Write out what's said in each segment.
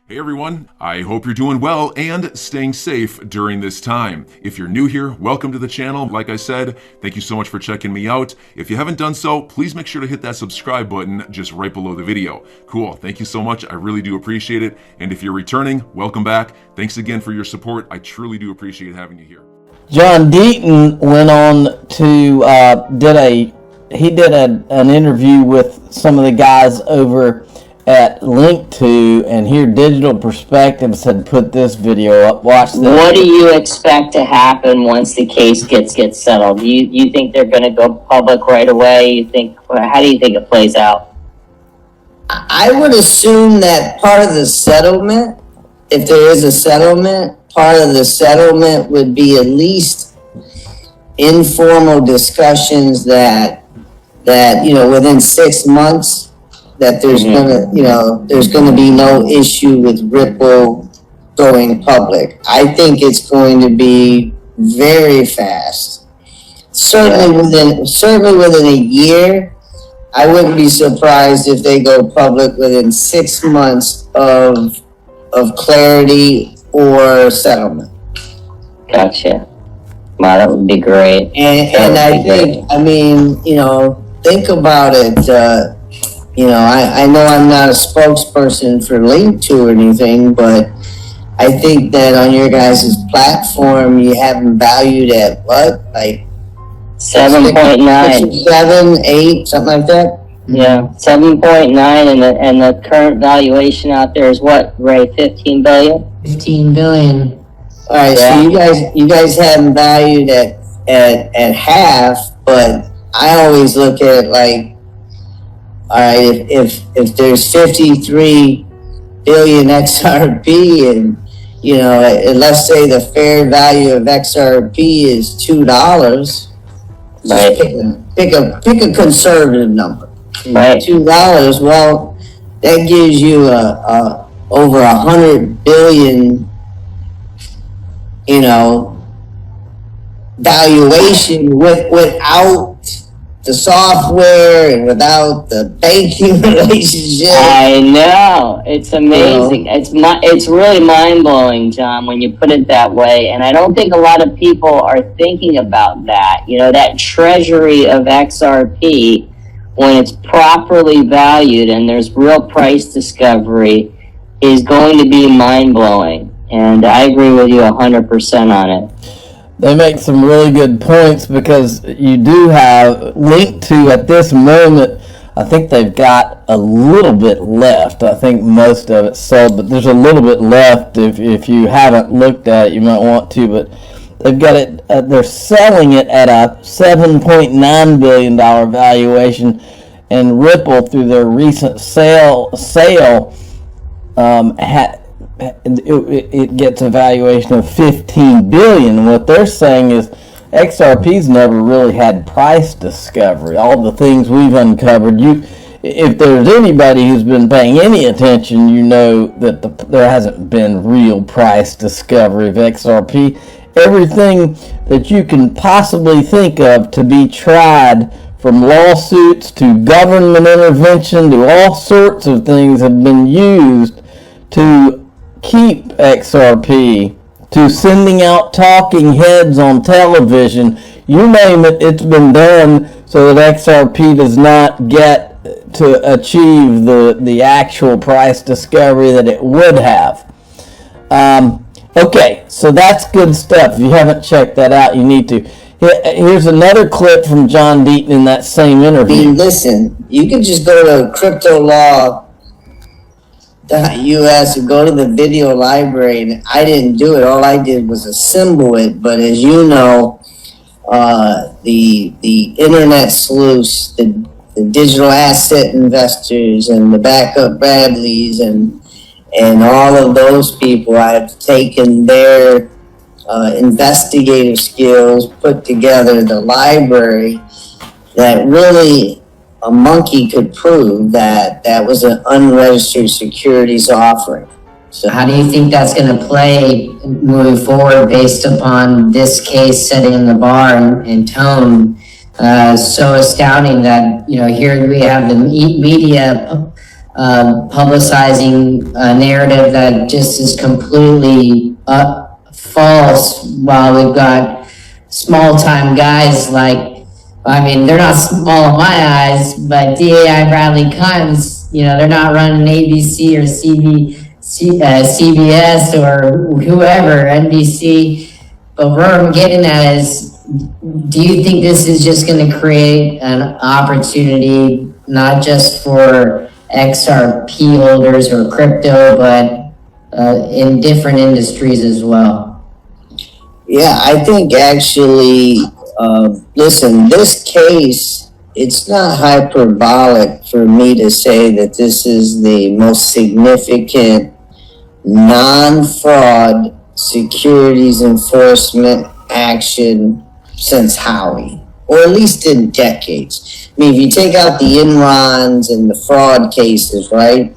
Hey everyone, I hope you're doing well and staying safe during this time. If you're new here, welcome to the channel. Like I said, thank you so much for checking me out. If you haven't done so, please make sure to hit that subscribe button just right below the video. Cool, thank you so much. I really do appreciate it. And if you're returning, welcome back. Thanks again for your support. I truly do appreciate having you here. John Deaton went on to did an interview with some of the guys over at Link2, and here Digital Perspectives had put this video up. Watch this. What do you expect to happen once the case gets settled? You think they're going to go public right away? How do you think it plays out? I would assume that part of the settlement, if there is a settlement, part of the settlement would be at least informal discussions that within 6 months that there's gonna be no issue with Ripple going public. I think it's going to be very fast. Certainly within a year. I wouldn't be surprised if they go public within 6 months of clarity or settlement. Gotcha. Wow, that would be great. And I think, think about it. I know I'm not a spokesperson for Link2 or anything, but I think that on your guys' platform, you have them valued at what? Like 7.9. 7, 8, something like that? Yeah, 7.9, and the current valuation out there is what, Ray? 15 billion? 15 billion. All right, so you guys have them valued at half, but I always look at it like, all right, if there's 53 billion XRP and, let's say the fair value of XRP is $2, right. Pick a conservative number. Right. $2, well, that gives you over 100 billion, valuation without the software and without the banking relationship. I know, it's amazing. It's really mind-blowing, John, when you put it that way. And I don't think a lot of people are thinking about that. That treasury of XRP, when it's properly valued and there's real price discovery, is going to be mind-blowing. And I agree with you 100% on it. They make some really good points, because you do have Link2 at this moment. I think they've got a little bit left. I think most of it's sold, but there's a little bit left. If you haven't looked at it, you might want to, but they've got it. They're selling it at a $7.9 billion valuation, and Ripple, through their recent sale it gets a valuation of 15 billion. What they're saying is XRP's never really had price discovery. All the things we've uncovered, if there's anybody who's been paying any attention, you know that there hasn't been real price discovery of XRP. Everything that you can possibly think of to be tried, from lawsuits to government intervention to all sorts of things, have been used to keep XRP, to sending out talking heads on television. You name it, it's been done so that XRP does not get to achieve the actual price discovery that it would have. Okay, so that's good stuff. If you haven't checked that out, you need to. Here's another clip from John Deaton in that same interview. Listen, you can just go to CryptoLaw.us and go to the video library, and I didn't do it. All I did was assemble it. But as you know, the internet sleuths, the digital asset investors, and the backup Bradleys, and all of those people, I've taken their investigative skills, put together the library that really a monkey could prove that was an unregistered securities offering. So how do you think that's going to play moving forward based upon this case setting the bar and tone so astounding that, here we have the media publicizing a narrative that just is completely false, while we've got small-time guys like, I mean, they're not small in my eyes, but DAI Bradley Cummins, they're not running ABC or CBS or whoever, NBC. But where I'm getting at is, do you think this is just going to create an opportunity, not just for XRP holders or crypto, but in different industries as well? Yeah, I think actually, listen, this case, it's not hyperbolic for me to say that this is the most significant non-fraud securities enforcement action since Howie, or at least in decades. I mean, if you take out the Enrons and the fraud cases, right?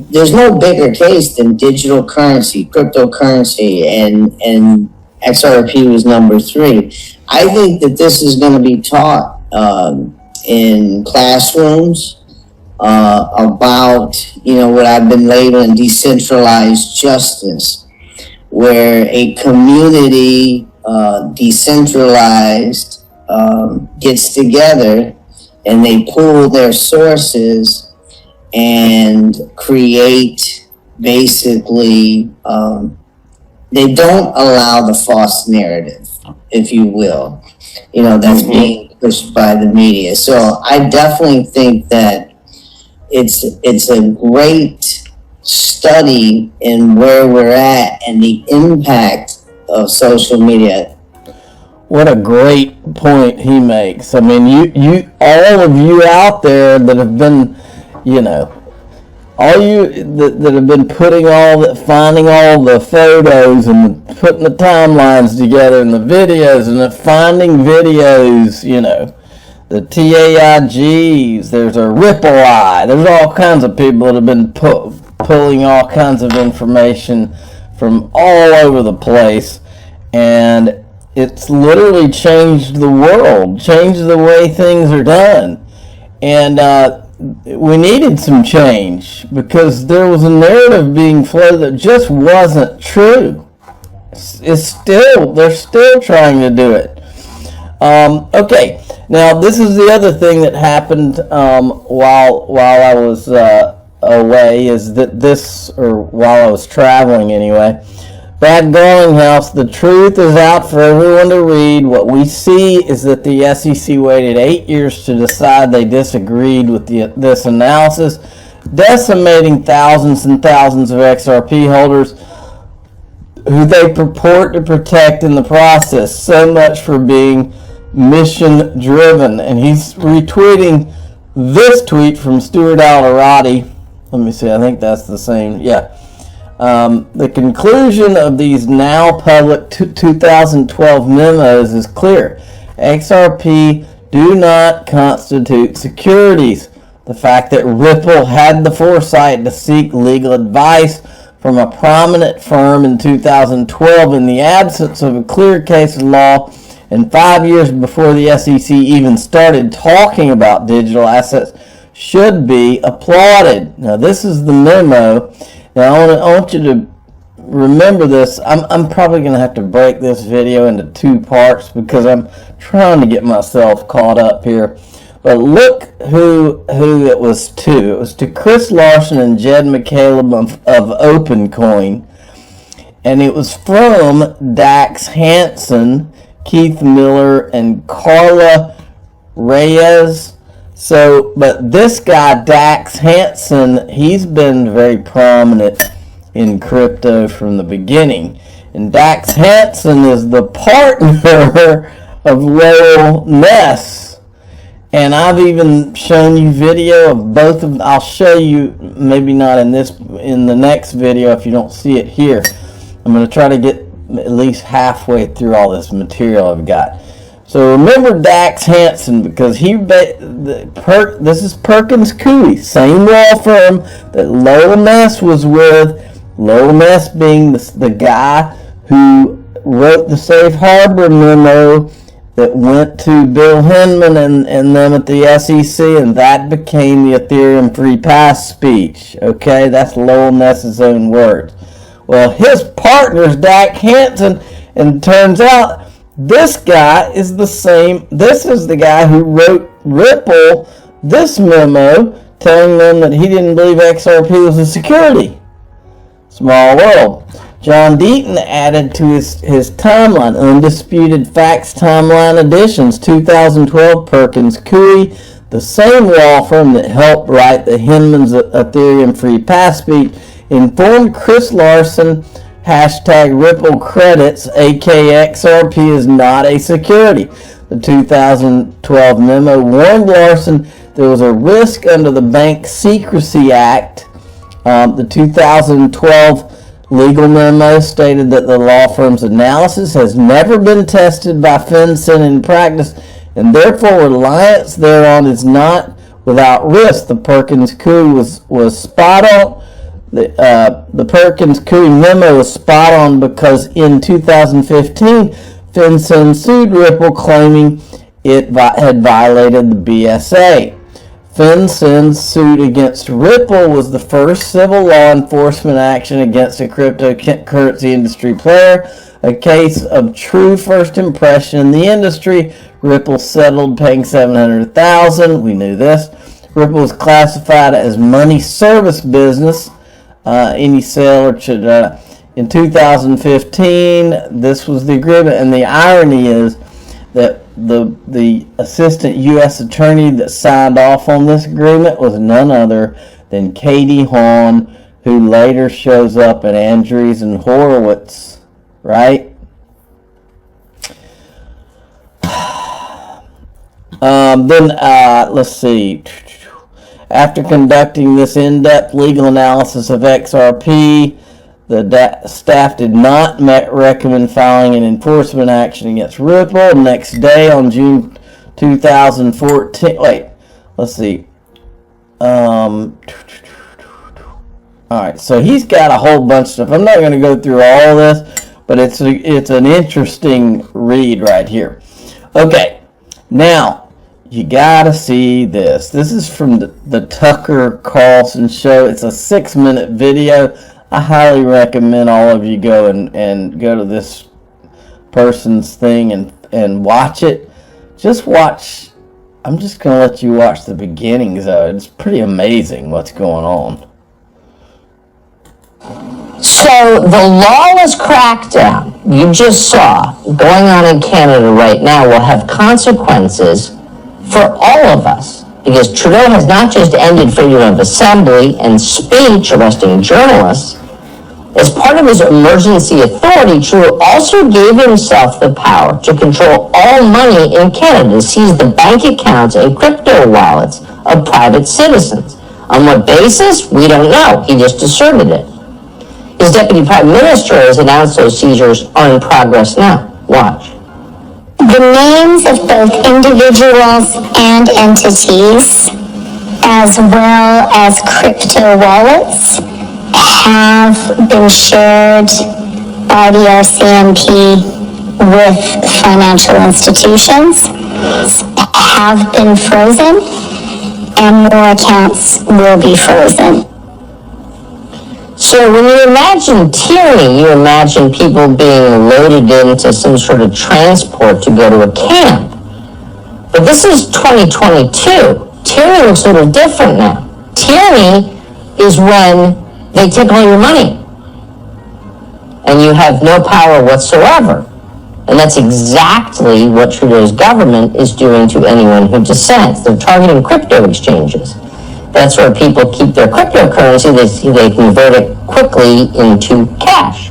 There's no bigger case than digital currency, cryptocurrency, and XRP was number 3. I think that this is going to be taught in classrooms about, what I've been labeling decentralized justice, where a community, decentralized, gets together and they pool their sources and create, basically, they don't allow the false narrative, if you will, that's being pushed by the media. So I definitely think that it's a great study in where we're at and the impact of social media. What a great point he makes. I mean, you all of you out there that have been, all you that have been finding all the photos and putting the timelines together and the videos and finding videos, the TAIGs, there's a Ripple Eye, there's all kinds of people that have been pulling all kinds of information from all over the place, and it's literally changed the world, changed the way things are done. And we needed some change because there was a narrative being floated that just wasn't true. They're still trying to do it. Okay, now this is the other thing that happened while I was away, is that while I was traveling anyway. Brad Garlinghouse, the truth is out for everyone to read. What we see is that the SEC waited 8 years to decide they disagreed with this analysis, decimating thousands and thousands of XRP holders who they purport to protect in the process. So much for being mission driven. And he's retweeting this tweet from Stuart Alderati. Let me see, I think that's the same. Yeah. The conclusion of these now public 2012 memos is clear. XRP do not constitute securities. The fact that Ripple had the foresight to seek legal advice from a prominent firm in 2012 in the absence of a clear case of law and 5 years before the SEC even started talking about digital assets should be applauded. Now, this is the memo. Now, I want you to remember this. I'm probably going to have to break this video into 2 parts because I'm trying to get myself caught up here. But look who it was to. It was to Chris Larson and Jed McCaleb of OpenCoin. And it was from Dax Hansen, Keith Miller, and Carla Reyes. So, but this guy, Dax Hansen, he's been very prominent in crypto from the beginning. And Dax Hansen is the partner of Lowell Ness. And I've even shown you video of both of them. I'll show you, maybe not in the next video if you don't see it here. I'm going to try to get at least halfway through all this material I've got. So remember Dax Hansen, because this is Perkins Coie, same law firm that Lowell Ness was with. Lowell Ness being the guy who wrote the Safe Harbor memo that went to Bill Hinman and them at the SEC, and that became the Ethereum free pass speech. Okay, that's Lowell Ness's own words. Well, his partner's Dak Hansen, and turns out this guy is the same. This is the guy who wrote Ripple this memo telling them that he didn't believe XRP was a security. Small world. John Deaton added to his timeline, Undisputed Facts Timeline Editions, 2012, Perkins Coie, the same law firm that helped write the Hinman's Ethereum free pass speech, informed Chris Larson, hashtag Ripple credits, aka XRP is not a security. The 2012 memo warned Larson there was a risk under the Bank Secrecy Act. The 2012 legal memo stated that the law firm's analysis has never been tested by FinCEN in practice, and therefore reliance thereon is not without risk. The Perkins Coie was spot on. The Perkins Coie memo was spot on because in 2015, FinCEN sued Ripple claiming it had violated the BSA. FinCEN's suit against Ripple was the first civil law enforcement action against a cryptocurrency industry player, a case of true first impression in the industry. Ripple settled paying $700,000. We knew this. Ripple was classified as money service business. Any sale or in 2015, this was the agreement, and the irony is that the assistant U.S. attorney that signed off on this agreement was none other than Katie Hawn, who later shows up at Andreessen Horowitz, right? Let's see. After conducting this in-depth legal analysis of XRP, the staff did not recommend filing an enforcement action against Ripple. Next day, on June 2014, let's see. Alright, so he's got a whole bunch of stuff. I'm not going to go through all this, but it's an interesting read right here. Okay, now, you gotta see this. This is from the Tucker Carlson show. It's a 6-minute video. I highly recommend all of you go and go to this person's thing and watch it. Just watch. I'm just going to let you watch the beginnings of it. It's pretty amazing what's going on. So the lawless crackdown you just saw going on in Canada right now will have consequences for all of us, because Trudeau has not just ended freedom of assembly and speech, arresting journalists. As part of his emergency authority, Trudeau also gave himself the power to control all money in Canada, to seize the bank accounts and crypto wallets of private citizens. On what basis? We don't know. He just asserted it. His deputy prime minister has announced those seizures are in progress now. Watch. The names of both individuals and entities, as well as crypto wallets, have been shared by the RCMP with financial institutions, have been frozen, and more accounts will be frozen. So when you imagine tyranny, you imagine people being loaded into some sort of transport to go to a camp. But this is 2022. Tyranny looks a little different now. Tyranny is when they take all your money and you have no power whatsoever. And that's exactly what Trudeau's government is doing to anyone who dissents. They're targeting crypto exchanges. That's where people keep their cryptocurrency. They convert it quickly into cash.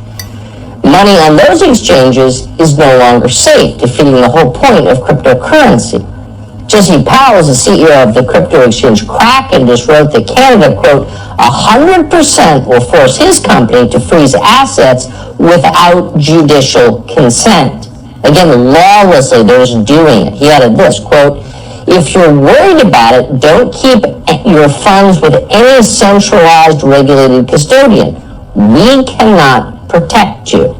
Money on those exchanges is no longer safe, defeating the whole point of cryptocurrency. Jesse Powell is the CEO of the crypto exchange Kraken, just wrote that Canada, quote, 100% will force his company to freeze assets without judicial consent. Again, lawlessly, they're just doing it. He added this, quote, if you're worried about it, don't keep your funds with any centralized regulated custodian. We cannot protect you.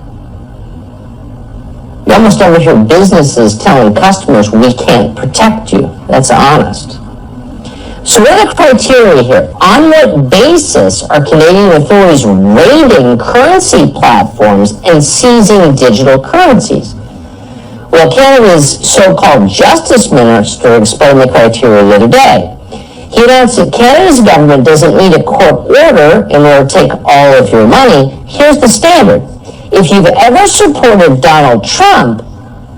You almost never hear businesses telling customers, we can't protect you. That's honest. So what are the criteria here? On what basis are Canadian authorities raiding currency platforms and seizing digital currencies? Well, Canada's so-called Justice Minister explained the criteria the other day. He announced that Canada's government doesn't need a court order in order to take all of your money. Here's the standard. If you've ever supported Donald Trump,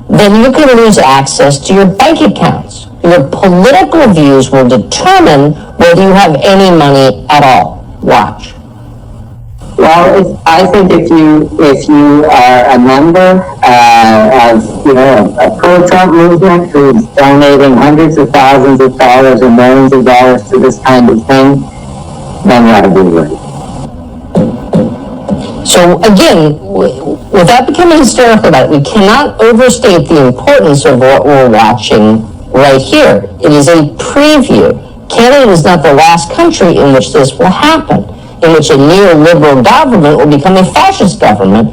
then you can lose access to your bank accounts. Your political views will determine whether you have any money at all. Watch. Well, I think if you are a member of a pro-Trump movement who's donating hundreds of thousands of dollars or millions of dollars to this kind of thing, then you ought to be right. So again, without becoming hysterical about it, we cannot overstate the importance of what we're watching right here. It is a preview. Canada is not the last country in which this will happen, in which a neoliberal government will become a fascist government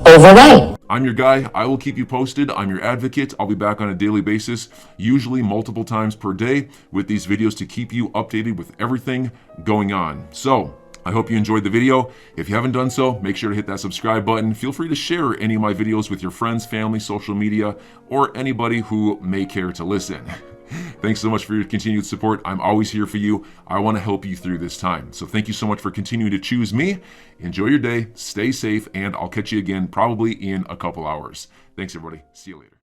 overnight. I'm your guy. I will keep you posted. I'm your advocate. I'll be back on a daily basis, usually multiple times per day, with these videos to keep you updated with everything going on. So, I hope you enjoyed the video. If you haven't done so, make sure to hit that subscribe button. Feel free to share any of my videos with your friends, family, social media, or anybody who may care to listen. Thanks so much for your continued support. I'm always here for you. I want to help you through this time. So thank you so much for continuing to choose me. Enjoy your day, stay safe, and I'll catch you again probably in a couple hours. Thanks, everybody. See you later.